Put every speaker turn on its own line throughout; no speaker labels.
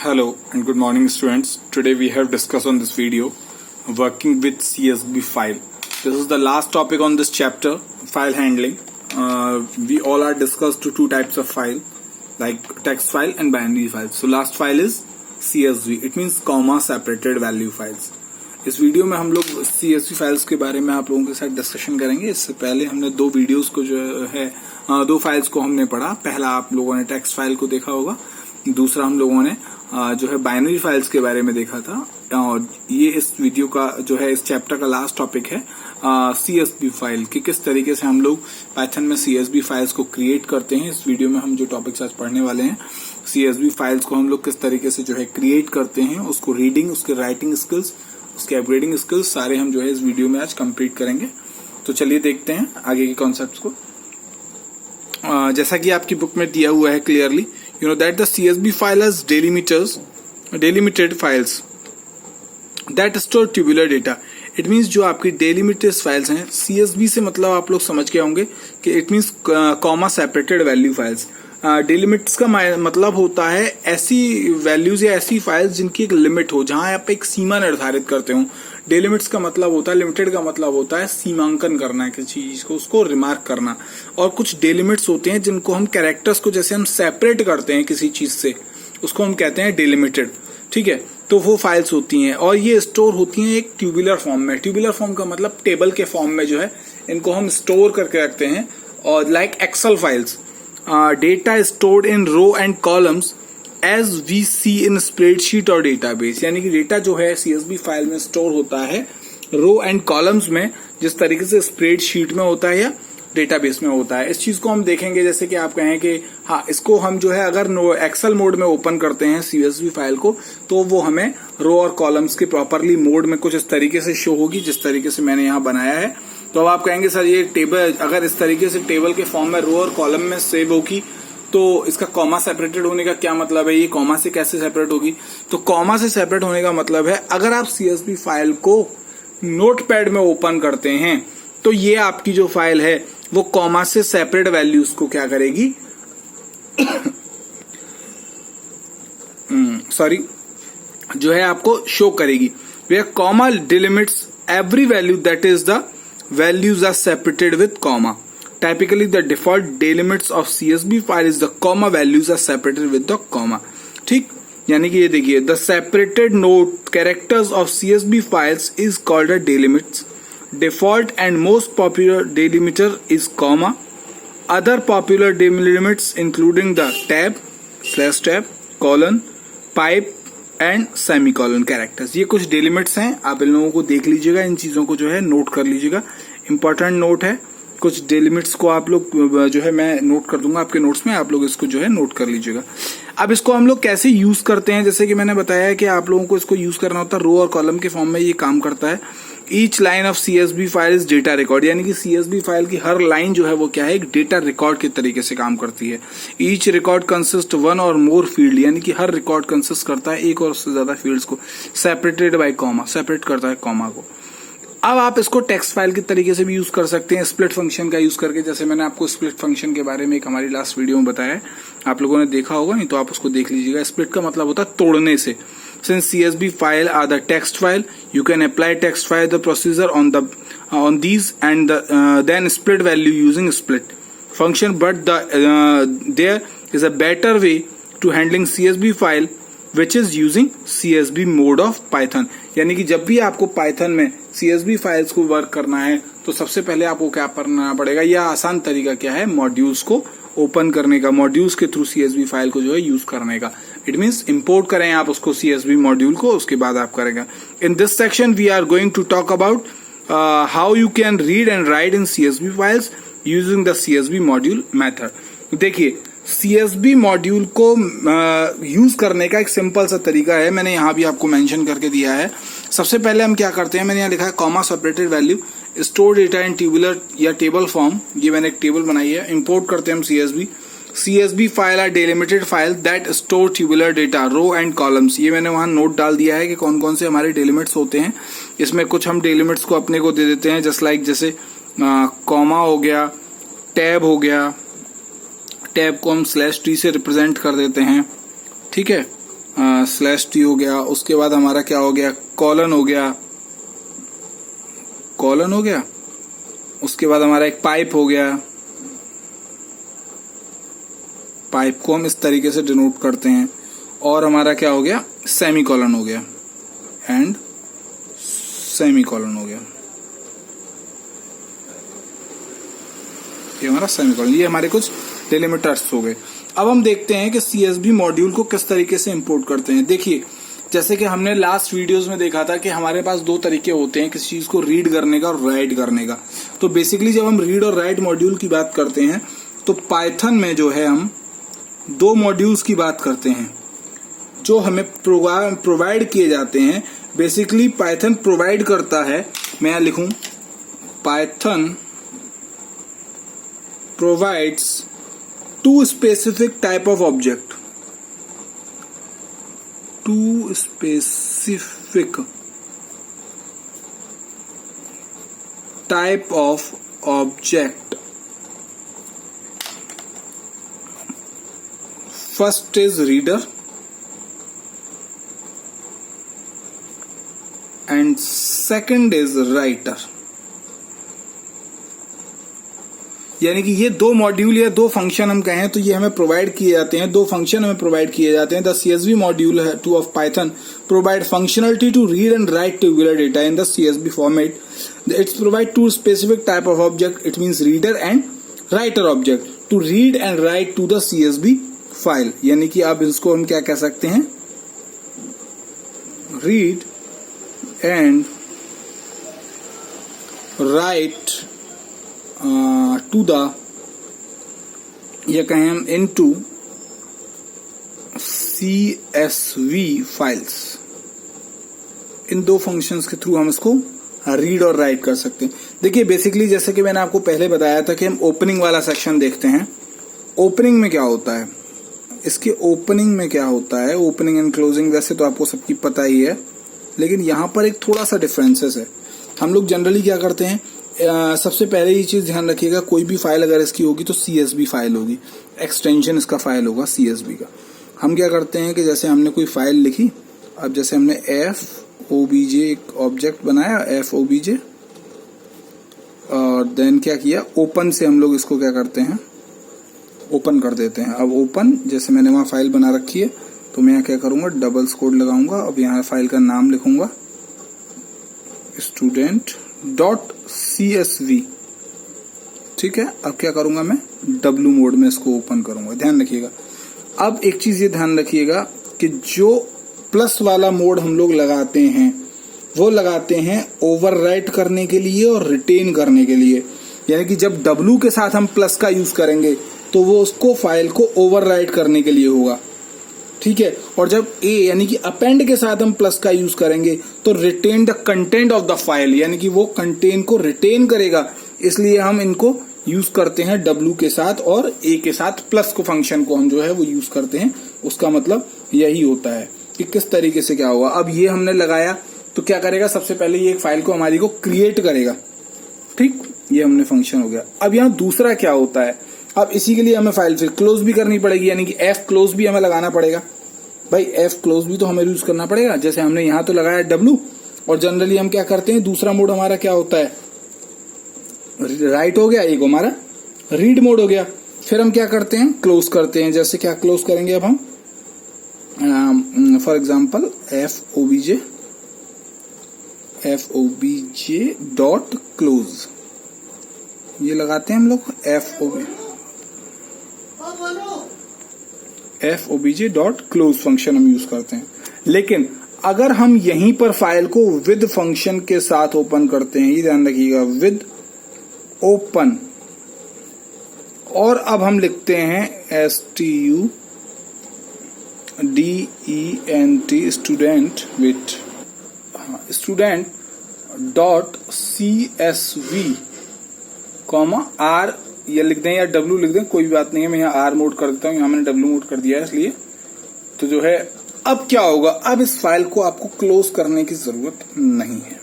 Hello and good morning students. Today we have discussed on this video working with CSV file. This is the last topic on this chapter, file handling. We all are discussed to two types of file like text file and binary files. So last file is CSV. It means comma separated value files. इस video में हम लोग CSV files के बारे में आप लोगों के साथ डिस्कशन करेंगे. इससे पहले हमने दो वीडियोस को जो है दो फाइल्स को हमने पढ़ा. पहला आप लोगों ने टेक्स्ट फाइल को देखा होगा, दूसरा हम लोगों ने जो है बाइनरी फाइल्स के बारे में देखा था. और ये इस वीडियो का जो है इस चैप्टर का लास्ट टॉपिक है CSV फाइल कि किस तरीके से हम लोग पाइथन में CSV फाइल्स को क्रिएट करते हैं. इस वीडियो में हम जो टॉपिक्स आज पढ़ने वाले हैं, CSV फाइल्स को हम लोग किस तरीके से जो है क्रिएट करते हैं, उसको रीडिंग, उसके राइटिंग स्किल्स, उसके अपग्रेडिंग स्किल्स सारे हम जो है इस वीडियो में आज कंप्लीट करेंगे. तो चलिए देखते हैं आगे के कॉन्सेप्ट्स को. जैसा कि आपकी बुक में दिया हुआ है clearly, you know that the CSV file has delimited files that store tubular data. It means जो आपकी delimited files हैं, CSV से मतलब आप लोग समझ के होंगे कि it means comma separated value files. डिलिमिट्स का मतलब होता है ऐसी वैल्यूज या ऐसी फाइल्स जिनकी एक लिमिट हो, जहां आप एक सीमा निर्धारित करते हो. डिलिमिट्स का मतलब होता है, लिमिटेड का मतलब होता है सीमांकन करना है किसी चीज को, उसको रिमार्क करना. और कुछ डिलिमिट्स होते हैं जिनको हम कैरेक्टर्स को जैसे हम सेपरेट करते हैं किसी चीज से, उसको हम कहते हैं डिलिमिटेड. ठीक है, तो वो फाइल्स होती हैं और ये स्टोर होती हैं एक ट्यूबुलर फॉर्म में. ट्यूबुलर फॉर्म का मतलब टेबल के फॉर्म में जो है इनको हम स्टोर करके रखते हैं. और like excel files, data is stored in row and columns as we see in spreadsheet और database. यानी कि डेटा जो है CSV फाइल में स्टोर होता है रो एंड कॉलम्स में, जिस तरीके से स्प्रेडशीट में होता है या डेटाबेस में होता है. इस चीज को हम देखेंगे जैसे कि आप कहें कि हाँ, इसको हम जो है अगर एक्सेल मोड में ओपन करते हैं CSV फाइल को, तो वो हमें रो और कॉलम्स के प्रॉपरली मोड में कुछ इस तरीके से शो होगी जिस तरीके से मैंने यहाँ बनाया है. तो अब आप कहेंगे सर ये टेबल अगर इस तरीके से टेबल के फॉर्म में रो और कॉलम में सेव होगी तो इसका कॉमा सेपरेटेड होने का क्या मतलब है, ये कॉमा से कैसे सेपरेट होगी? तो कॉमा से सेपरेट होने का मतलब है अगर आप CSV फाइल को नोटपैड में ओपन करते हैं तो ये आपकी जो फाइल है वो कॉमा से सेपरेट वैल्यूज को क्या करेगी जो है आपको शो करेगी. वे comma डिलिमिट्स every value that is the values are separated with comma. Typically the default delimits of CSV file is the comma values are separated with the comma. ठीक, यानी कि ये देखिए the separated note characters of CSV files is called a delimits. Default and most popular delimiter is comma. Other popular delimits including the tab, slash tab, colon, pipe and semicolon characters. ये कुछ डिलिमिट्स हैं, आप इन लोगों को देख लीजिएगा, इन चीजों को जो है नोट कर लीजिएगा. इंपॉर्टेंट नोट है, कुछ डिलिमिट्स को आप लोग जो है मैं नोट कर दूंगा आपके नोट्स में, आप लोग इसको जो है नोट कर लीजिएगा. अब इसको हम लोग कैसे यूज करते हैं, जैसे कि मैंने बताया है कि आप लोगों को इसको यूज करना होता है रो और कॉलम के फॉर्म में ये काम करता है. Each line of CSV file is data record, यानी कि CSV फाइल की हर लाइन जो है वो क्या है, एक डेटा रिकॉर्ड के तरीके से काम करती है. ईच रिकॉर्ड कंसिस्ट वन और मोर फील्ड, यानी कि हर रिकॉर्ड कंसिस्ट करता है एक और उससे ज्यादा फील्ड्स को. सेपरेटेड बाय कॉमा, सेपरेट करता है कॉमा को. अब आप इसको टेक्स्ट फाइल के तरीके से भी यूज कर सकते हैं स्प्लिट फंक्शन का यूज करके. जैसे मैंने आपको स्प्लिट फंक्शन के बारे में एक हमारी लास्ट वीडियो में बताया है, आप लोगों ने देखा होगा, नहीं तो आप उसको देख लीजिएगा. स्प्लिट का मतलब होता है तोड़ने से. Since CSV file are the text file, you can apply text file the procedure on these and then split value using split function. But there is a better way to handling CSV file, which is using CSV mode of Python. यानी कि जब भी आपको Python में CSV files को work करना है तो सबसे पहले आपको क्या करना पड़ेगा, या आसान तरीका क्या है, मॉड्यूल्स को ओपन करने का, मॉड्यूल्स के थ्रू CSV फाइल को जो है यूज करने का. इट मीन्स इंपोर्ट करें आप उसको CSV मॉड्यूल को, उसके बाद आप करेंगे. In this section we are going to talk about how you can read and write in CSV files using the CSV module method. देखिए CSV मॉड्यूल को यूज करने का एक सिंपल सा तरीका है, मैंने यहाँ भी आपको मेंशन करके दिया है. सबसे पहले हम क्या करते हैं, मैंने यहाँ लिखा है comma separated value store data in tubular या टेबल फॉर्म. ये मैंने एक टेबल बनाई है. इंपोर्ट करते हैं हम CSV file are delimited file that store tubular data row and columns. ये मैंने वहां नोट डाल दिया है कि कौन कौन से हमारे डिलिमिट्स होते हैं. इसमें कुछ हम डिलिमिट्स को अपने को दे देते हैं, जस्ट लाइक जैसे कॉमा हो गया, टैब हो गया, टैब को हम /t से रिप्रेजेंट कर देते हैं. ठीक है, स्लैश टी हो गया, उसके बाद हमारा क्या हो गया, कॉलन हो गया, कॉलन हो गया, उसके बाद हमारा एक पाइप हो गया, पाइप को हम इस तरीके से डिनोट करते हैं, और हमारा क्या हो गया, सेमी कॉलन हो गया, एंड सेमी कॉलन हो गया, ये हमारा सेमी कॉलन, ये हमारे कुछ डिलिमिटर्स हो गए। अब हम देखते हैं कि सीएसबी मॉड्यूल को किस तरीके से इंपोर्ट करते हैं। देखिए, जैसे कि हमने लास्ट वीडियोस में देखा था कि हमारे पास दो तरीके होते हैं किसी चीज को रीड करने का और राइट करने का। तो बेसिकली जब हम रीड और राइट मॉड्यूल की बात करते हैं तो पाइथन में जो है हम दो मॉड्यूल्स की बात करते हैं जो हमें प्रोवाइड किए जाते हैं। बेसिकली पाइथन प्रोवाइड करता है, मैं यहां लिखूं, Python provides two specific type of object, two specific type of object. First is reader and second is writer. यानी कि ये दो मॉड्यूल या दो फंक्शन हम कहें तो ये हमें प्रोवाइड किए जाते हैं, दो फंक्शन हमें प्रोवाइड किए जाते हैं। The CSV module 2 of Python provide functionality to read and write tabular data in the CSV format. It's provide to specific type of object, it means reader and writer object to read and write to the CSV file. यानी कि आप इसको हम क्या कह सकते हैं, read and write to the, या कहें हम इनटू CSV फाइल्स। इन दो फंक्शंस के थ्रू हम इसको रीड और राइट कर सकते हैं। देखिए बेसिकली जैसे कि मैंने आपको पहले बताया था कि हम ओपनिंग वाला सेक्शन देखते हैं। ओपनिंग में क्या होता है, इसके ओपनिंग में क्या होता है, ओपनिंग एंड क्लोजिंग वैसे तो आपको सबकी पता ही है, लेकिन यहां पर एक थोड़ा सा डिफरेंसेस है। हम लोग जनरली क्या करते हैं, सबसे पहले ये चीज ध्यान रखिएगा, कोई भी फाइल अगर इसकी होगी तो CSV फाइल होगी, एक्सटेंशन इसका फाइल होगा CSV का। हम क्या करते हैं कि जैसे हमने कोई फाइल लिखी, अब जैसे हमने FOBJ एक ऑब्जेक्ट बनाया FOBJ, और देन क्या किया, ओपन से हम लोग इसको क्या करते हैं, ओपन कर देते हैं। अब ओपन, जैसे मैंने वहां फाइल बना रखी है तो मैं यहाँ क्या करूंगा, डबल्स कोड लगाऊंगा। अब यहाँ फाइल का नाम लिखूंगा student.csv, ठीक है। अब क्या करूंगा, मैं W मोड में इसको ओपन करूंगा। ध्यान रखिएगा, अब एक चीज ये ध्यान रखिएगा कि जो प्लस वाला मोड हम लोग लगाते हैं वो लगाते हैं ओवरराइट करने के लिए और रिटेन करने के लिए। यानी कि जब W के साथ हम प्लस का यूज करेंगे तो वो उसको फाइल को ओवरराइट करने के लिए होगा, ठीक है। और जब A यानी कि अपेंड के साथ हम प्लस का यूज करेंगे तो retain the content of the file, यानी कि वो कंटेंट को रिटेन करेगा। इसलिए हम इनको यूज करते हैं W के साथ, और A के साथ प्लस को फंक्शन को हम जो है वो यूज करते हैं। उसका मतलब यही होता है कि किस तरीके से क्या होगा। अब ये हमने लगाया तो क्या करेगा, सबसे पहले ये एक फाइल को हमारी को क्रिएट करेगा, ठीक, ये हमने फंक्शन हो गया। अब यहाँ दूसरा क्या होता है, अब इसी के लिए हमें फाइल फिर क्लोज भी करनी पड़ेगी, यानी कि F क्लोज भी हमें लगाना पड़ेगा। भाई F क्लोज भी तो हमें यूज करना पड़ेगा। जैसे हमने यहाँ तो लगाया W, और जनरली हम क्या करते हैं, दूसरा मोड हमारा क्या होता है, राइट हो गया, एक हमारा रीड मोड हो गया। फिर हम क्या करते हैं, क्लोज करते हैं। जैसे क्या क्लोज करेंगे, अब हम for example FOBJ dot close, ये लगाते हैं हम लोग FOBJ डॉट क्लोज फंक्शन हम यूज करते हैं। लेकिन अगर हम यहीं पर फाइल को विद फंक्शन के साथ ओपन करते हैं, ये ध्यान रखिएगा, विद ओपन, और अब हम लिखते हैं STUDENT student with student dot CSV comma R, ये लिख दें या W लिख दें, कोई भी बात नहीं है। मैं यहाँ R मोड कर देता हूँ, यहाँ मैंने W मोड कर दिया है इसलिए। तो जो है अब क्या होगा, अब इस फाइल को आपको क्लोज करने की जरूरत नहीं है।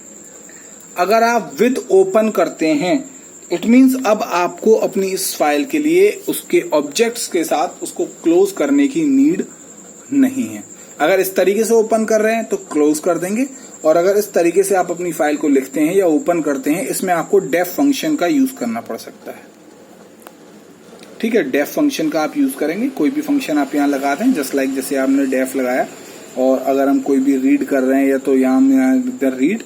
अगर आप विद ओपन करते हैं, इट मीन्स अब आपको अपनी इस फाइल के लिए उसके ऑब्जेक्ट्स के साथ उसको क्लोज करने की नीड नहीं है। अगर इस तरीके से ओपन कर रहे हैं तो क्लोज कर देंगे, और अगर इस तरीके से आप अपनी फाइल को लिखते हैं या ओपन करते हैं, इसमें आपको डेफ फंक्शन का यूज करना पड़ सकता है। ठीक है, डेफ फंक्शन का आप यूज करेंगे। कोई भी फंक्शन आप यहाँ लगा दें, जस्ट लाइक जैसे आपने डेफ लगाया, और अगर हम कोई भी रीड कर रहे हैं या तो यहाँ हम इधर रीड,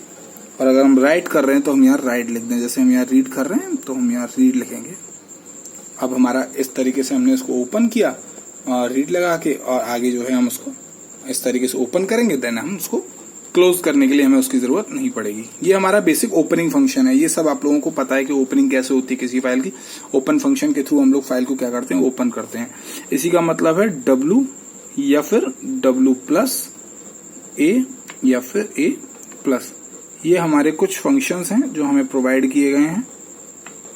और अगर हम राइट कर रहे हैं तो हम यहाँ राइट लिख दें। जैसे हम यहाँ रीड कर रहे हैं तो हम यहाँ रीड लिखेंगे। अब हमारा इस तरीके से हमने इसको ओपन किया रीड लगा के, और आगे जो है हम उसको इस तरीके से ओपन करेंगे, देन हम उसको क्लोज करने के लिए हमें उसकी जरूरत नहीं पड़ेगी। ये हमारा बेसिक ओपनिंग फंक्शन है। ये सब आप लोगों को पता है कि ओपनिंग कैसे होती है किसी फाइल की। ओपन फंक्शन के थ्रू हम लोग फाइल को क्या करते हैं, ओपन करते हैं। इसी का मतलब है W या फिर W+A या फिर A+। ये हमारे कुछ फंक्शंस हैं जो हमें प्रोवाइड किए गए हैं।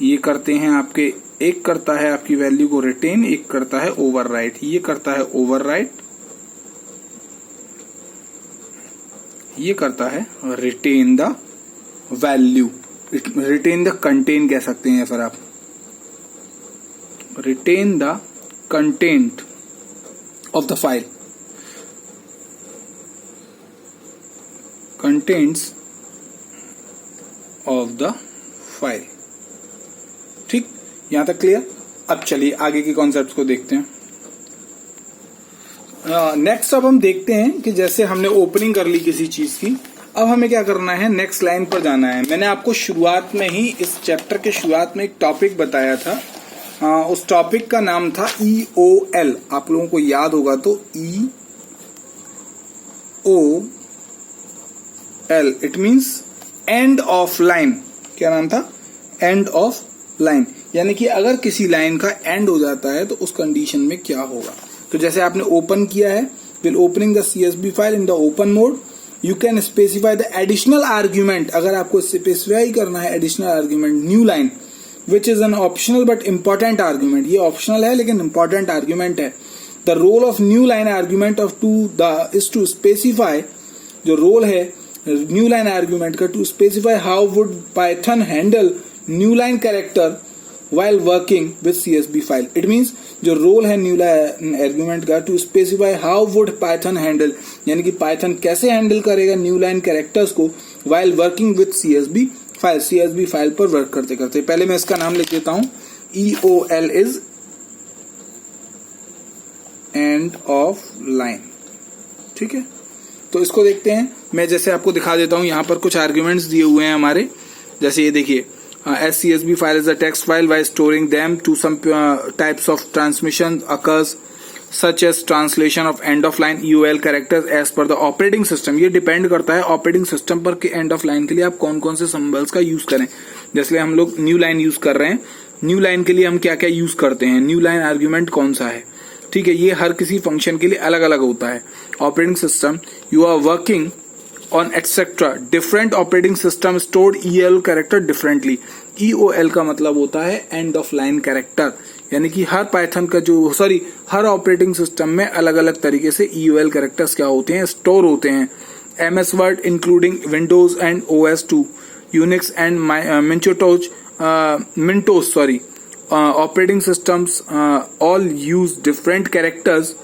ये करते हैं आपके, एक करता है आपकी वैल्यू को रिटेन, एक करता है ओवरराइट। ये करता है ओवरराइट, ये करता है retain the value, retain the content कह सकते हैं, या फिर आप retain the content of the file, contents of the file. ठीक, यहां तक क्लियर। अब चलिए आगे के कॉन्सेप्ट्स को देखते हैं। नेक्स्ट अब हम देखते हैं कि जैसे हमने ओपनिंग कर ली किसी चीज की, अब हमें क्या करना है, नेक्स्ट लाइन पर जाना है। मैंने आपको शुरुआत में ही इस चैप्टर के शुरुआत में एक टॉपिक बताया था। उस टॉपिक का नाम था EOL। आप लोगों को याद होगा तो EOL it means end of line. क्या नाम था, एंड ऑफ लाइन। यानी कि अगर किसी लाइन का एंड हो जाता है तो उस कंडीशन में क्या होगा। तो जैसे आपने ओपन किया है, will opening the CSV file in the open mode, you can specify the additional argument. अगर आपको स्पेसिफाई करना है additional argument, new line which is an optional but important argument. ये ऑप्शनल है लेकिन इंपॉर्टेंट आर्ग्यूमेंट है। The role of new line argument of is to specify, जो role है न्यू लाइन आर्ग्यूमेंट का, to specify how would Python handle new line character while working with CSV file. It means जो role है new line argument का, to specify how would Python handle, यानी कि Python कैसे handle करेगा new line characters को while working with CSV file, CSV file पर work करते करते। पहले मैं इसका नाम लिख देता हूं, EOL is end of line. ठीक है, तो इसको देखते हैं। मैं जैसे आपको दिखा देता हूं, यहां पर कुछ आर्ग्यूमेंट्स दिए हुए हैं हमारे। जैसे ये देखिए, as CSV file is a text file, by storing them to some types of transmission occurs such as translation of end of line EOL characters as per the operating system। ये depend करता है operating system पर कि end of line के लिए आप कौन कौन से सिंबल्स का यूज करें। जैसे हम लोग न्यू लाइन यूज कर रहे हैं, न्यू लाइन के लिए हम क्या क्या यूज करते हैं, न्यू लाइन आर्ग्यूमेंट कौन सा है। ठीक है, ये हर किसी फंक्शन के लिए अलग अलग होता है। Operating system, you are working on etc. different operating system stored EOL character differently। EOL का मतलब होता है end of line character, यानी कि हर पाइथन का हर ऑपरेटिंग सिस्टम में अलग अलग तरीके से EOL कैरेक्टर्स क्या होते हैं, स्टोर होते हैं। MS Word including Windows and OS2, Unix and Macintosh operating systems all use different characters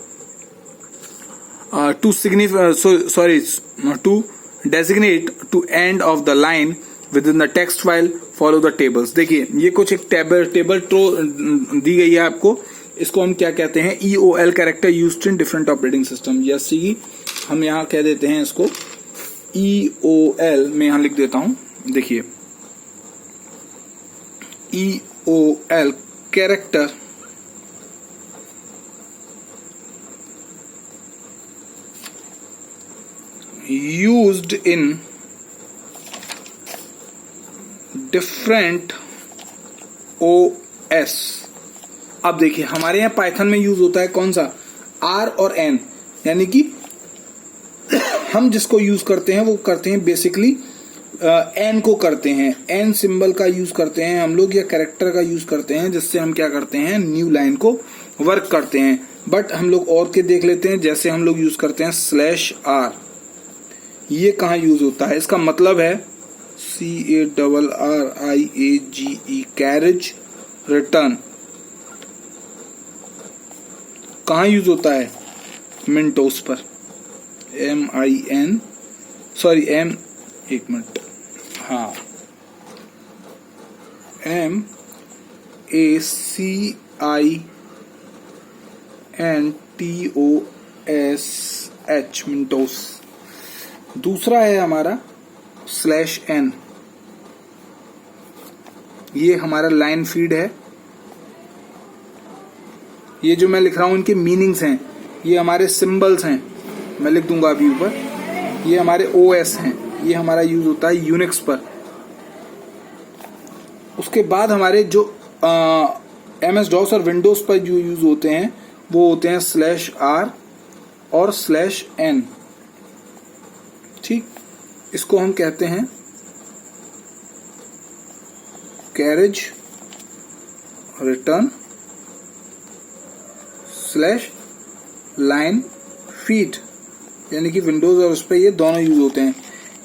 to designate to end of the line within the text file, follow the tables। देखिए, ये कुछ एक table दी गई है आपको, इसको हम क्या कहते हैं, EOL character used in different operating system. जैसे हम यहाँ कह देते हैं इसको EOL, मैं यहाँ लिख देता हूं, देखिए EOL character used in different OS। अब देखिए, हमारे यहाँ पाइथन में यूज होता है कौन सा, R और N, यानी कि हम जिसको यूज करते हैं वो करते हैं बेसिकली N को करते हैं, N सिंबल का यूज करते हैं हम लोग, या कैरेक्टर का यूज करते हैं, जिससे हम क्या करते हैं, न्यू लाइन को वर्क करते हैं। बट हम लोग और के देख लेते हैं, जैसे हम लोग यूज करते हैं /R। ये कहाँ यूज होता है, इसका मतलब है CARRIAGE, कैरेज रिटर्न। कहाँ यूज होता है, मिंटोस पर। MIN सॉरी M एक मिनट हाँ MACINTOSH मिंटोस। दूसरा है हमारा /n, ये हमारा लाइन फीड है। ये जो मैं लिख रहा हूं इनके मीनिंग्स हैं, ये हमारे सिंबल्स हैं, मैं लिख दूंगा अभी ऊपर। ये हमारे OS हैं, ये हमारा यूज होता है यूनिक्स पर। उसके बाद हमारे जो MS-DOS और विंडोज पर जो यूज होते हैं वो होते हैं /r और /n। ठीक, इसको हम कहते हैं कैरेज रिटर्न /लाइन फीड, यानी कि विंडोज और उस पर ये दोनों यूज होते हैं।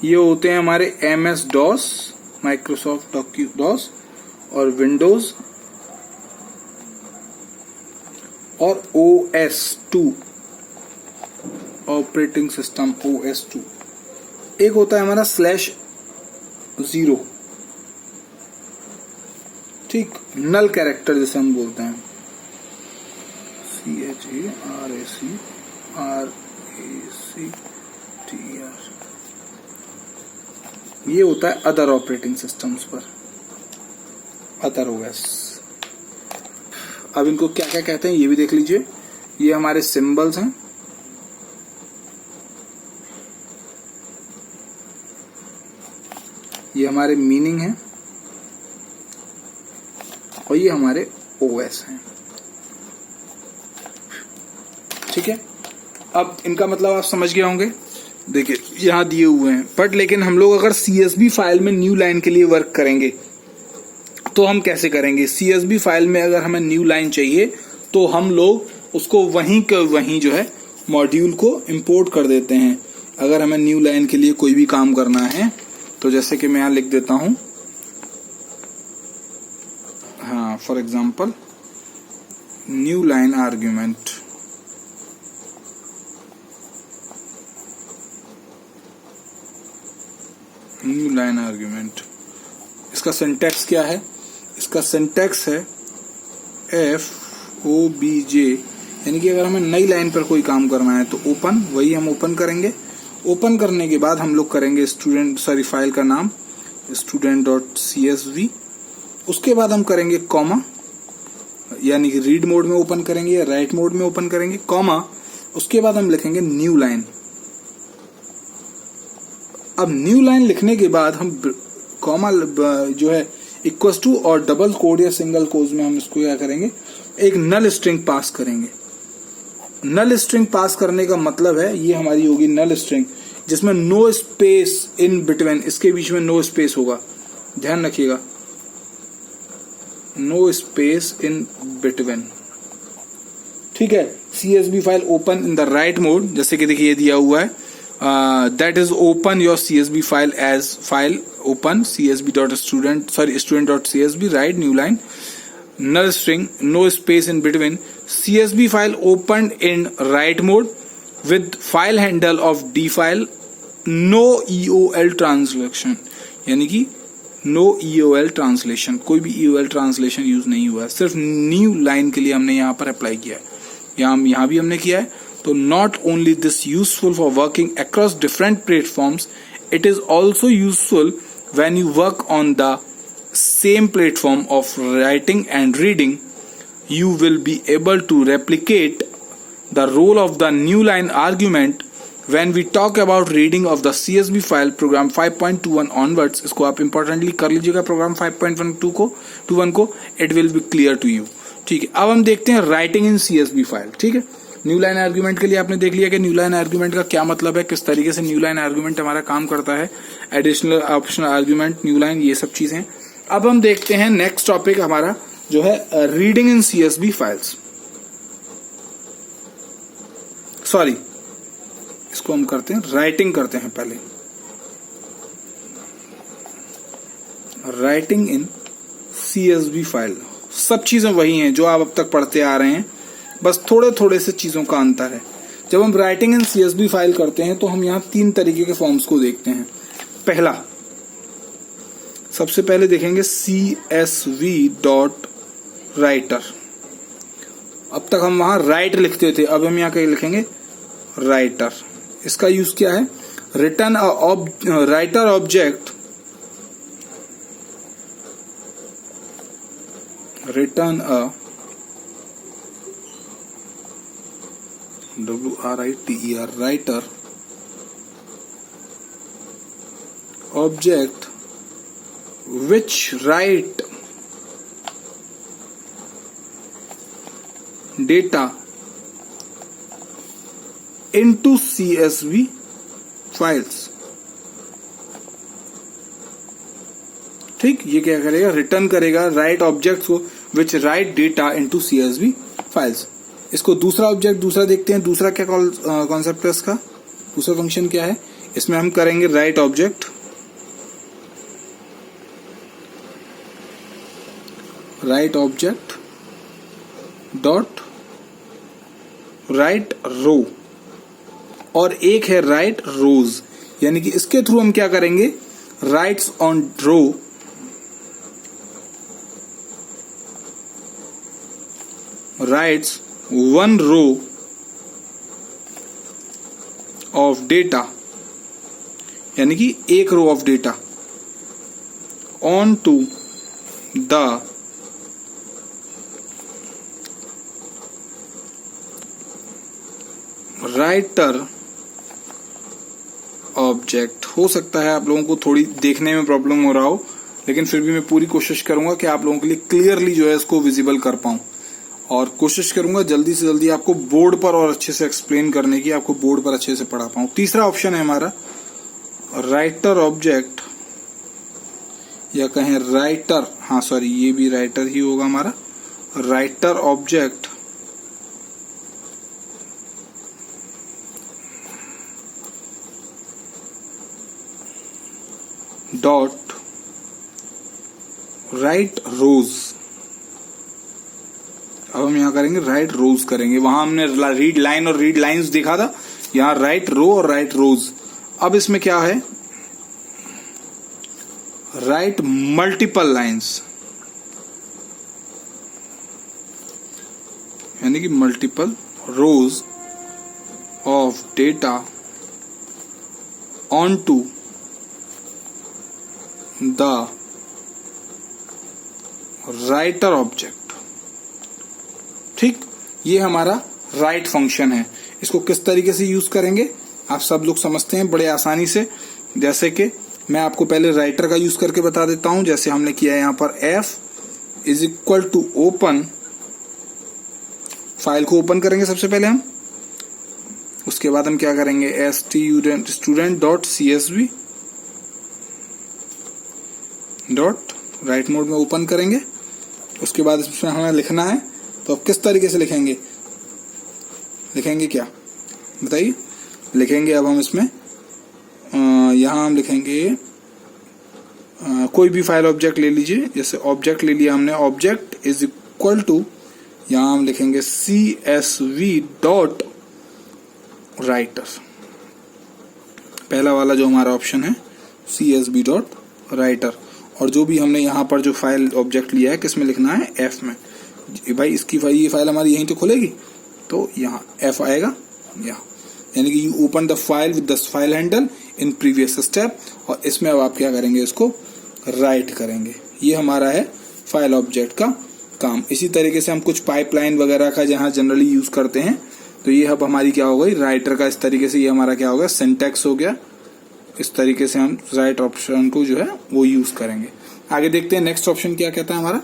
ये होते हैं हमारे MS-DOS माइक्रोसॉफ्ट DOS और विंडोज और OS2 ऑपरेटिंग सिस्टम OS2। एक होता है हमारा /0, ठीक, नल कैरेक्टर जिसे हम बोलते हैं, CHARACTR। ये होता है अदर ऑपरेटिंग सिस्टम्स पर, अदर OS। अब इनको क्या क्या कहते हैं ये भी देख लीजिए। ये हमारे सिंबल्स हैं, ये हमारे मीनिंग है और ये हमारे OS हैं। ठीक है, अब इनका मतलब आप समझ गए होंगे। देखिए यहां दिए हुए हैं, बट लेकिन हम लोग अगर CSV फाइल में न्यू लाइन के लिए वर्क करेंगे तो हम कैसे करेंगे? CSV फाइल में अगर हमें न्यू लाइन चाहिए तो हम लोग उसको वहीं के वहीं जो है मॉड्यूल को इंपोर्ट कर देते हैं। अगर हमें न्यू लाइन के लिए कोई भी काम करना है तो जैसे कि मैं यहां लिख देता हूं, हाँ, for example new line argument. New line argument, इसका सिंटैक्स क्या है? इसका सिंटैक्स है FOBJ, यानी कि अगर हमें नई लाइन पर कोई काम करना है तो ओपन, वही हम ओपन करेंगे। ओपन करने के बाद हम लोग करेंगे फाइल का नाम student.csv। उसके बाद हम करेंगे कॉमा, यानी कि रीड मोड में ओपन करेंगे या राइट मोड में ओपन करेंगे, कॉमा। उसके बाद हम लिखेंगे न्यू लाइन। अब न्यू लाइन लिखने के बाद हम कॉमा जो है इक्वल्स टू और डबल कोड या सिंगल कोड में हम इसको क्या करेंगे, एक नल स्ट्रिंग पास करेंगे। नल स्ट्रिंग पास करने का मतलब है ये हमारी होगी नल स्ट्रिंग, जिसमें नो स्पेस इन बिटवीन, इसके बीच में नो स्पेस होगा, ध्यान रखिएगा, नो स्पेस इन बिटवीन। ठीक है, CSV file open in the right mode, जैसे कि देखिए दिया हुआ है that is open your CSV file as file open student.csv, write new line, null string, no space in between, CSV file opened in write mode with file handle of dfile, no EOL translation, यानी कि no EOL translation, कोई भी EOL translation use नहीं हुआ है, सिर्फ new line के लिए हमने यहाँ पर अप्लाई किया है, यहाँ भी हमने किया है। तो not only this useful for working across different platforms, it is also useful when you work on the same platform of writing and reading. You will be able to replicate the role of the new line argument when we talk about reading of the CSV file program 5.21 onwards. इसको आप importantly कर लीजिएगा program 5.12 को 21 को, it will be clear to you। ठीक है, अब हम देखते हैं राइटिंग इन CSV फाइल। ठीक है, न्यू लाइन आर्ग्यूमेंट के लिए आपने देख लिया कि न्यू लाइन आर्ग्यूमेंट का क्या मतलब है, किस तरीके से न्यू लाइन आर्ग्यूमेंट हमारा काम करता है, additional optional argument, new line, ये सब चीजें। अब हम देखते हैं नेक्स्ट टॉपिक हमारा जो है reading in CSV files. Sorry, इसको हम करते हैं राइटिंग करते हैं पहले। राइटिंग इन CSV फाइल, सब चीजें वही हैं जो आप अब तक पढ़ते आ रहे हैं, बस थोड़े थोड़े से चीजों का अंतर है। जब हम राइटिंग इन CSV फाइल करते हैं तो हम यहाँ 3 तरीके के फॉर्म्स को देखते हैं। पहला, सबसे पहले देखेंगे CSV.writer। अब तक हम वहां राइट लिखते थे, अब हम यहाँ कहीं लिखेंगे राइटर। इसका यूज क्या है? Return writer object return a WRITER writer object which write data into CSV files। ठीक, ये क्या करेगा? रिटर्न करेगा राइट ऑब्जेक्ट्स को which write data into CSV files. इसको दूसरा ऑब्जेक्ट दूसरा देखते हैं। दूसरा क्या कॉन्सेप्ट है इसका? दूसरा फंक्शन क्या है? इसमें हम करेंगे राइट ऑब्जेक्ट डॉट राइट रो, और एक है राइट रोज, यानी कि इसके थ्रू हम क्या करेंगे? Writes on row writes one row of data, यानी कि एक row of data on to the writer object. हो सकता है आप लोगों को थोड़ी देखने में प्रॉब्लम हो रहा हो, लेकिन फिर भी मैं पूरी कोशिश करूंगा कि आप लोगों के लिए क्लियरली जो है इसको विजिबल कर पाऊं, और कोशिश करूंगा जल्दी से जल्दी आपको बोर्ड पर और अच्छे से एक्सप्लेन करने की, आपको बोर्ड पर अच्छे से पढ़ा पाऊं। तीसरा ऑप्शन है हमारा राइटर ऑब्जेक्ट, या कहें राइटर, हाँ सॉरी ये भी राइटर ही होगा हमारा, राइटर ऑब्जेक्ट डॉट राइट रोज। अब हम यहाँ करेंगे राइट रोज करेंगे। वहां हमने रीड लाइन और रीड लाइंस देखा था, यहाँ राइट रो और राइट रोज। अब इसमें क्या है? राइट मल्टीपल लाइंस, यानी कि multiple rows of data on to the writer object. ठीक, ये हमारा राइट फंक्शन है। इसको किस तरीके से यूज करेंगे आप सब लोग समझते हैं बड़े आसानी से। जैसे कि मैं आपको पहले राइटर का यूज करके बता देता हूं। जैसे हमने किया है यहाँ पर F is equal to open, file को ओपन करेंगे सबसे पहले हम, उसके बाद हम क्या करेंगे? student dot CSV dot right mode में ओपन करेंगे। उसके बाद इसमें हमें लिखना है, तो अब किस तरीके से लिखेंगे? लिखेंगे क्या बताइए? लिखेंगे अब हम इसमें यहां हम लिखेंगे कोई भी फाइल ऑब्जेक्ट ले लीजिए। जैसे ऑब्जेक्ट ले लिया हमने, ऑब्जेक्ट इज इक्वल टू, यहां हम लिखेंगे CSV डॉट राइटर। पहला वाला जो हमारा ऑप्शन है CSV डॉट राइटर, और जो भी हमने यहाँ पर जो फाइल ऑब्जेक्ट लिया है किस में लिखना है? F में। भाई इसकी फाइल, ये फाइल हमारी यहीं तो खुलेगी, तो यहाँ F आएगा यहाँ, यानी कि you open the file with the file handle in previous step, और इसमें अब आप क्या करेंगे? इसको राइट करेंगे। ये हमारा है फाइल ऑब्जेक्ट का काम। इसी तरीके से हम कुछ पाइपलाइन वगैरह का जहाँ जनरली यूज करते हैं, तो ये अब हमारी क्या हो गई? राइटर का इस तरीके से ये हमारा क्या हो गया? सिंटैक्स हो गया। इस तरीके से हम राइट ऑप्शन को जो है वो यूज करेंगे। आगे देखते हैं नेक्स्ट ऑप्शन क्या कहता है हमारा।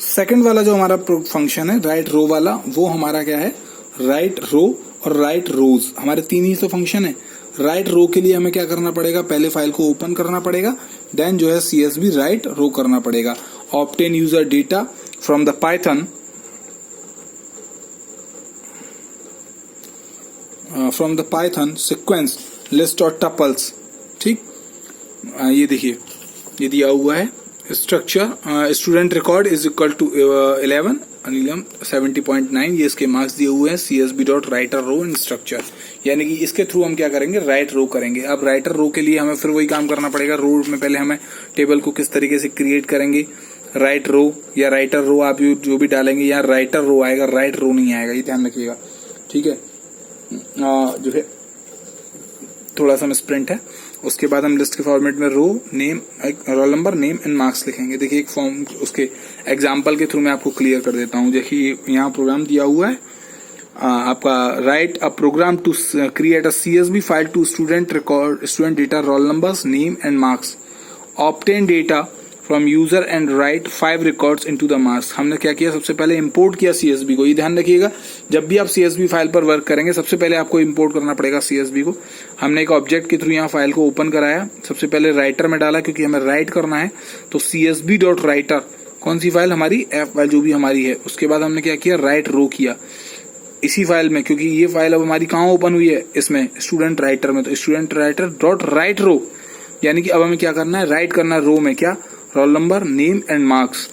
सेकंड वाला जो हमारा फंक्शन है राइट रो वाला, वो हमारा क्या है? राइट रो और राइट रोज। हमारे 3 ही तो फंक्शन है। राइट रो के लिए हमें क्या करना पड़ेगा? पहले फाइल को ओपन करना पड़ेगा, देन जो है CSV राइट रो करना पड़ेगा। Obtain user data from the Python sequence list और टपल्स। ठीक, ये देखिए ये दिया हुआ है structure, student record is equal to 11, अनिलम 70.9 ये इसके मार्क्स दिए हुए हैं। CSB dot writer row in structure, यानी कि इसके थ्रू हम क्या करेंगे, राइट रो करेंगे। अब राइटर रो के लिए हमें फिर वही काम करना पड़ेगा। रो में पहले हमें टेबल को किस तरीके से क्रिएट करेंगे, राइट रो या राइटर रो आप जो भी डालेंगे, यहाँ राइटर रो आएगा, राइट रो नहीं आएगा, ये ध्यान रखिएगा, ठीक है। जो है थोड़ा सा मिसप्रिंट है। उसके बाद हम लिस्ट के फॉर्मेट में row name, roll number, name and marks लिखेंगे। देखिए एक फॉर्म उसके एग्जांपल के थ्रू मैं आपको क्लियर कर देता हूँ। देखिए यहाँ प्रोग्राम दिया हुआ है आपका, write a program to create a CSV file to student record, student data, roll numbers, name and marks, obtain data from user and write 5 records into the marks. हमने क्या किया, सबसे पहले इंपोर्ट किया CSV को। ये ध्यान रखिएगा, जब भी आप CSV फाइल पर वर्क करेंगे सबसे पहले आपको इंपोर्ट करना पड़ेगा CSV को। हमने एक ऑब्जेक्ट के थ्रू यहाँ फाइल को ओपन कराया, सबसे पहले राइटर में डाला क्योंकि हमें राइट करना है, तो CSV डॉट राइटर, कौन सी फाइल हमारी, F फाइल जो भी हमारी है। उसके बाद हमने क्या किया, राइट रो किया इसी फाइल में, क्योंकि ये फाइल अब हमारी कहाँ ओपन हुई है, इसमें स्टूडेंट राइटर में, तो स्टूडेंट राइटर डॉट राइट रो, यानी कि अब हमें क्या करना है, राइट करना है रो में क्या, role number, name and marks.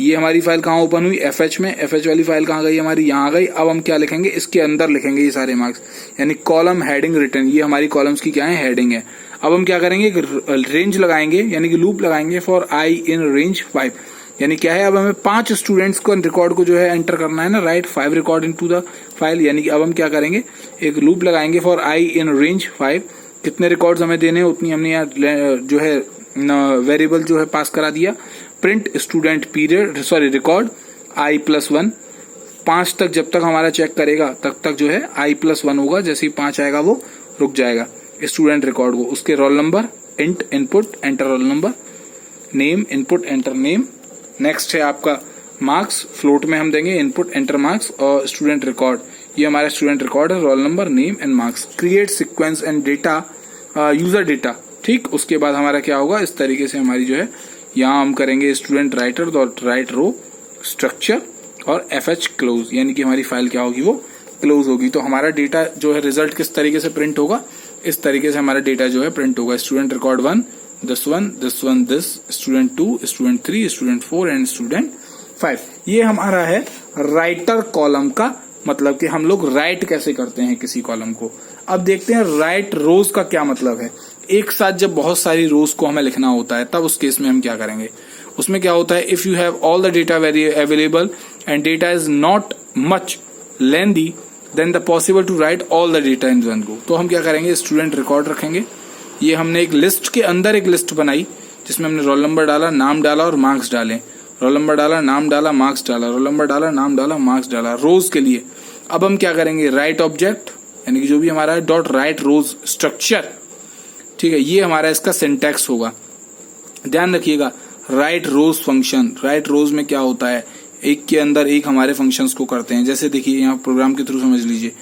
ये हमारी फाइल कहाँ ओपन हुई, FH में। FH वाली फाइल कहाँ गई हमारी, यहाँ आ गई। अब हम क्या लिखेंगे, इसके अंदर लिखेंगे ये सारे मार्क्स, यानी कॉलम हेडिंग रिटर्न, ये हमारी कॉलम्स की क्या है, हेडिंग है। अब हम क्या करेंगे, एक रेंज लगाएंगे, यानी कि लूप लगाएंगे फॉर I इन रेंज 5, यानी क्या है, अब हमें 5 स्टूडेंट्स को रिकॉर्ड को जो है एंटर करना है ना, right 5 record into the file, यानी कि अब हम क्या करेंगे, एक लूप लगाएंगे फॉर I इन रेंज 5, कितने रिकॉर्ड्स हमें देने हैं उतनी हमने यहाँ जो है वेरिएबल जो है पास करा दिया। Print student period, sorry record I+1, 5 तक जब तक हमारा चेक करेगा तब तक जो है I+1 होगा, जैसे ही 5 आएगा वो रुक जाएगा स्टूडेंट रिकॉर्ड को। उसके roll number, int input enter role number, name input enter name. Next है आपका मार्क्स, फ्लोट में हम देंगे इनपुट एंटर मार्क्स, और स्टूडेंट रिकॉर्ड, ये हमारा स्टूडेंट रिकॉर्ड है, role number, name and marks. Create sequence and data, user data, ठीक। उसके बाद हमारा क्या होगा, इस तरीके से हमारी जो है यहाँ हम करेंगे स्टूडेंट राइटर डॉट राइट रो स्ट्रक्चर और FH क्लोज, यानी कि हमारी फाइल क्या होगी, वो क्लोज होगी। तो हमारा डेटा जो है रिजल्ट किस तरीके से प्रिंट होगा, इस तरीके से हमारा डेटा जो है प्रिंट होगा। Student record 1, this one, this one, this, student 2, student 3, student 4 and student 5। ये हमारा है राइटर कॉलम का मतलब, कि हम लोग राइट कैसे करते हैं किसी कॉलम को। अब देखते हैं राइट रोज का क्या मतलब है। एक साथ जब बहुत सारी रोज को हमें लिखना होता है तब उस केस में हम क्या करेंगे, उसमें क्या होता है, if you have all the data very available and data is not much lengthy then the possible to write all the data in one go. तो हम क्या करेंगे, स्टूडेंट रिकॉर्ड रखेंगे। ये हमने एक लिस्ट के अंदर एक लिस्ट बनाई जिसमें हमने रोल नंबर डाला, नाम डाला और मार्क्स डाले। रोल नंबर डाला, नाम डाला, मार्क्स डाला, रोल नंबर डाला, नाम डाला, मार्क्स डाला, रोज के लिए। अब हम क्या करेंगे, राइट ऑब्जेक्ट, यानी कि जो भी हमारा डॉट राइट रोज स्ट्रक्चर, ठीक है, ये हमारा इसका सिंटैक्स होगा। ध्यान रखिएगा, राइट रोज फंक्शन, राइट रोज में क्या होता है, एक के अंदर एक हमारे फंक्शंस को करते हैं। जैसे देखिए यहाँ प्रोग्राम के थ्रू समझ लीजिए,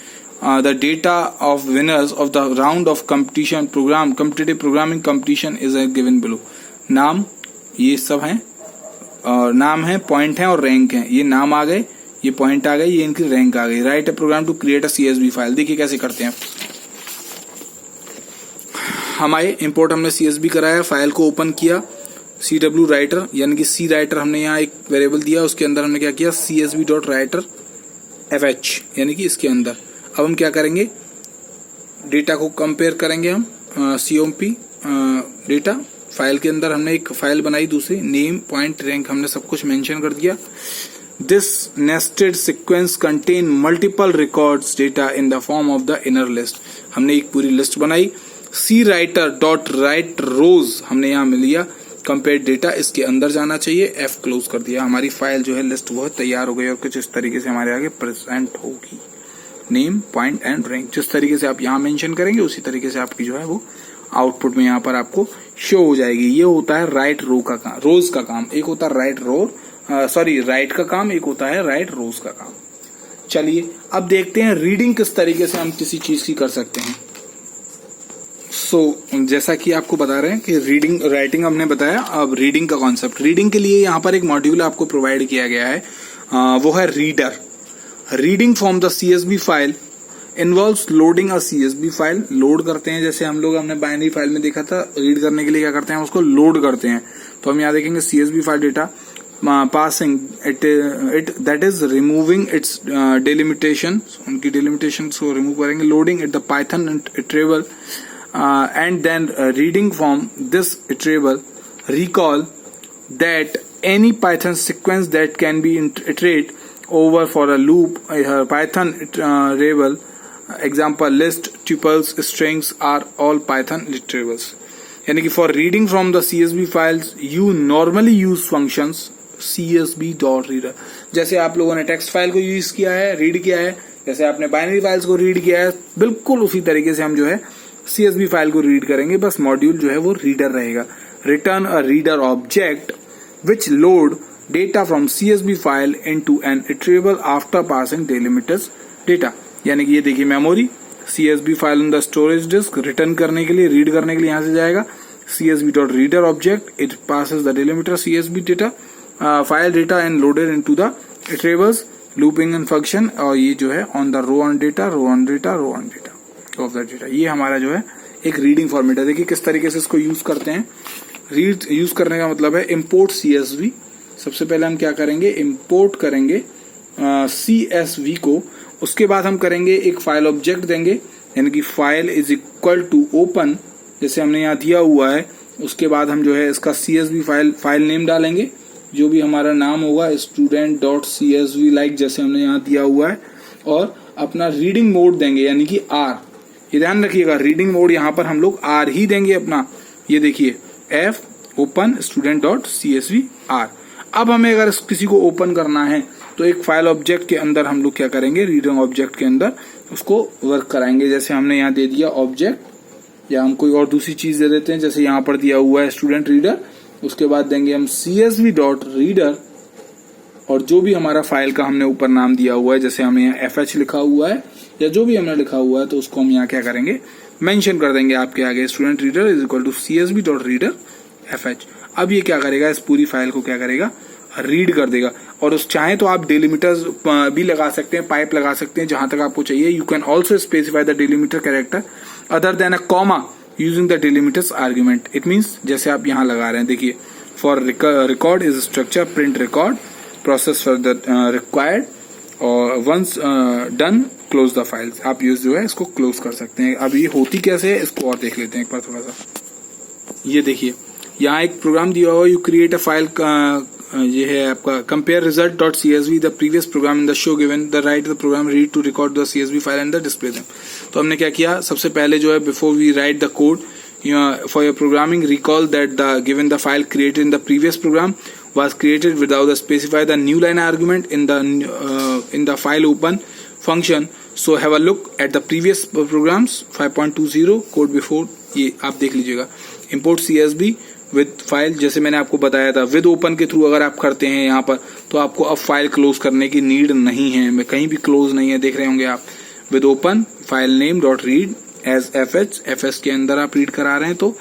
the data of winners of the round of competition program, competitive programming competition is given below. नाम, ये सब है, और नाम है, पॉइंट है और रैंक है। ये नाम आ गए, ये पॉइंट आ गए, ये इनकी रैंक आ गई। Write a program to create a CSV file. देखिए कैसे करते हैं, हमारे इंपोर्ट हमने CSV कराया, फाइल को ओपन किया, CW राइटर यानी कि C राइटर हमने यहाँ एक वेरिएबल दिया, उसके अंदर हमने क्या किया, CSV डॉट राइटर FH, यानी कि इसके अंदर। अब हम क्या करेंगे, डेटा को कंपेयर करेंगे हम, COMP डेटा फाइल के अंदर हमने एक फाइल बनाई दूसरी, नेम, पॉइंट, रैंक हमने सब कुछ मेंशन कर दिया। This nested sequence contain multiple records data in the form of the inner list. हमने एक पूरी लिस्ट बनाई। C राइटर डॉट राइट रोज हमने यहाँ मिल लिया, कंपेयर डेटा इसके अंदर जाना चाहिए, F क्लोज कर दिया। हमारी फाइल जो है लिस्ट वो तैयार हो गई और कुछ इस तरीके से हमारे आगे प्रेजेंट होगी। नेम, पॉइंट एंड रैंक, जिस तरीके से आप यहाँ मेंशन करेंगे उसी तरीके से आपकी जो है वो आउटपुट में यहाँ पर आपको शो हो जाएगी। ये होता है राइट रो का काम, रोज का काम। एक होता है राइट रो, सॉरी राइट का काम, एक होता है राइट रोज का काम। चलिए अब देखते हैं रीडिंग किस तरीके से हम किसी चीज की कर सकते हैं। जैसा कि आपको बता रहे हैं कि रीडिंग, राइटिंग हमने बताया, अब रीडिंग का कॉन्सेप्ट। रीडिंग के लिए यहाँ पर एक मॉड्यूल आपको प्रोवाइड किया गया है, वो है reader. Reading from the CSV file involves loading a CSV file. Load करते हैं, जैसे हमने बाइनरी फाइल में देखा था, रीड करने के लिए क्या करते हैं, उसको लोड करते हैं। तो हम यहाँ देखेंगे CSV file data passing it that is removing its delimitation, उनकी delimitation को remove करेंगे, loading at the Python iterable and then reading from this iterable, recall that any Python sequence that can be iterate over for a loop, Python iterable, example list, tuples, strings are all Python iterables. यानी कि for reading from the CSV files you normally use functions csv.reader. जैसे आप लोगों ने text file को use किया है, read किया है, जैसे आपने बाइनरी फाइल्स को रीड किया है, बिल्कुल उसी तरीके से हम जो है CSV फाइल को रीड करेंगे, बस मॉड्यूल जो है वो रीडर रहेगा. Return a reader object which load data from CSV file into an iterable after passing delimiter's data. यानी कि ये देखिए memory, CSV file in the storage disk, return करने के लिए, रीड करने के लिए यहां से जाएगा CSV.reader object, it passes the delimiter CSV data file data and loaded into the iterables looping and function. और ये जो है on the row on data of the data, ये हमारा जो है एक रीडिंग फॉर्मेट है. देखिए किस तरीके से इसको यूज करते हैं. रीड यूज करने का मतलब है इम्पोर्ट CSV. सबसे पहले हम क्या करेंगे, इम्पोर्ट करेंगे CSV को, उसके बाद हम करेंगे एक फाइल ऑब्जेक्ट देंगे, यानी कि file is equal to open, जैसे हमने यहाँ दिया हुआ है. उसके बाद हम जो है इसका CSV फाइल नेम डालेंगे, जो भी हमारा नाम होगा student.csv लाइक जैसे हमने यहाँ दिया हुआ है, और अपना रीडिंग मोड देंगे यानी कि R. ये ध्यान रखिएगा, रीडिंग मोड यहाँ पर हम लोग R ही देंगे अपना. ये देखिए F ओपन student.csv R. अब हमें अगर किसी को ओपन करना है तो एक फाइल ऑब्जेक्ट के अंदर हम लोग क्या करेंगे, रीडिंग ऑब्जेक्ट के अंदर उसको वर्क कराएंगे. जैसे हमने यहाँ दे दिया ऑब्जेक्ट, या हम कोई और दूसरी चीज दे देते हैं, जैसे यहाँ पर दिया हुआ है स्टूडेंट रीडर. उसके बाद देंगे हम CSV.reader और जो भी हमारा फाइल का हमने ऊपर नाम दिया हुआ है, जैसे हमने यहाँ FH लिखा हुआ है या जो भी हमने लिखा हुआ है, तो उसको हम यहाँ क्या करेंगे, मेंशन कर देंगे आपके आगे student reader is equal to CSV.reader FH. अब ये क्या करेगा, इस पूरी फाइल को क्या करेगा, रीड कर देगा. और उस चाहे तो आप डेलिमिटर्स भी लगा सकते हैं, पाइप लगा सकते हैं, जहां तक आपको चाहिए. You can also specify the delimiter character other than a comma using the delimiters argument. It means जैसे आप यहाँ लगा रहे हैं, देखिए for record is structure print record process for the required और once done close the files. आप use जो है इसको क्लोज कर सकते हैं. अब ये होती कैसे है इसको और देख लेते हैं एक बार थोड़ा सा. ये देखिए यहाँ एक प्रोग्राम दिया हुआ, यू क्रिएट अ फाइल, ये है आपका compare result dot CSV the previous program in the show given the write the program read to record the CSV file and the display them. तो हमने क्या किया, सबसे पहले जो है before we write the code for your programming, recall that the given the file created in the previous program was created without the specify the new line argument in the file open function. So have a look at the previous programs 5.20 code before. ये आप देख लीजिएगा. import CSV with file, जैसे मैंने आपको बताया था with open के थ्रू अगर आप करते हैं यहाँ पर, तो आपको अब फाइल क्लोज करने की नीड नहीं है. मैं कहीं भी क्लोज नहीं है, देख रहे होंगे आप. with open file name dot read as FH के अंदर आप रीड करा रहे हैं, तो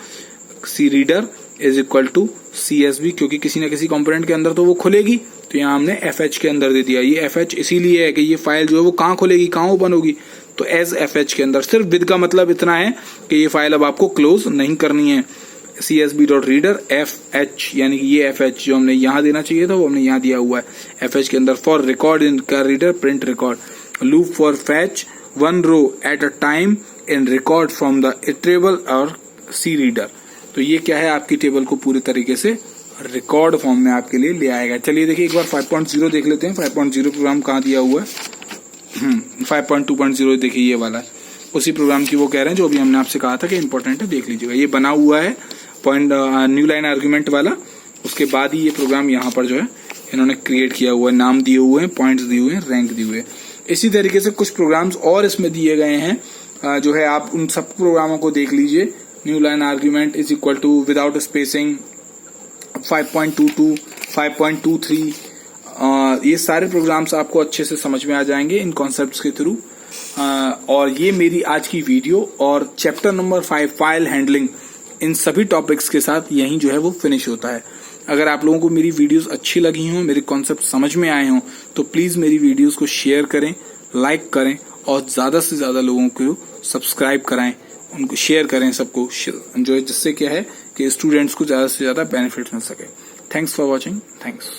C reader is equal to CSV, क्योंकि किसी न किसी कंपोनेंट के अंदर तो वो खुलेगी, तो यहाँ हमने FH के अंदर दे दिया. ये FH इसीलिए है कि ये फाइल जो है वो कहाँ खुलेगी, कहाँ ओपन होगी, तो एज FH के अंदर. सिर्फ विद का मतलब इतना है कि ये फाइल अब आपको क्लोज नहीं करनी है. CSV.reader FH, यानी कि ये FH जो हमने यहाँ देना चाहिए था वो हमने यहाँ दिया हुआ है FH के अंदर. फॉर रिकॉर्ड इन का reader print record, loop for fetch one row at a time in record from the iterable और C रीडर. तो ये क्या है, आपकी टेबल को पूरी तरीके से रिकॉर्ड फॉर्म में आपके लिए ले आएगा. चलिए देखिए एक बार 5.0 देख लेते हैं. 5.0 प्रोग्राम कहाँ दिया हुआ है, 5.2.0 देखिए ये वाला है, उसी प्रोग्राम की वो कह रहे हैं जो अभी हमने आपसे कहा था कि इंपॉर्टेंट है. देख लीजिएगा ये बना हुआ है पॉइंट न्यू लाइन आर्ग्यूमेंट वाला. उसके बाद ही ये प्रोग्राम यहाँ पर जो है इन्होंने क्रिएट किया हुआ है, नाम दिए हुए हैं, पॉइंट्स दिए हुए हैं, रैंक दिए हुए हैं. इसी तरीके से कुछ प्रोग्राम्स और इसमें दिए गए हैं, जो है आप उन सब प्रोग्रामों को देख लीजिए. New line argument is equal to without spacing 5.22 5.23. ये सारे प्रोग्राम्स आपको अच्छे से समझ में आ जाएंगे इन कॉन्सेप्ट्स के थ्रू. और ये मेरी आज की वीडियो और चैप्टर नंबर 5 फाइल हैंडलिंग, इन सभी टॉपिक्स के साथ यही जो है वो फिनिश होता है. अगर आप लोगों को मेरी वीडियोस अच्छी लगी हों, मेरे कॉन्सेप्ट समझ में आए हों, तो प्लीज मेरी वीडियोस को शेयर करें, लाइक करें और ज्यादा से ज्यादा लोगों को सब्सक्राइब कराएं, उनको शेयर करें सबको, जो जिससे क्या है कि स्टूडेंट्स को ज्यादा से ज्यादा बेनिफिट मिल सके. Thanks for watching. थैंक्स.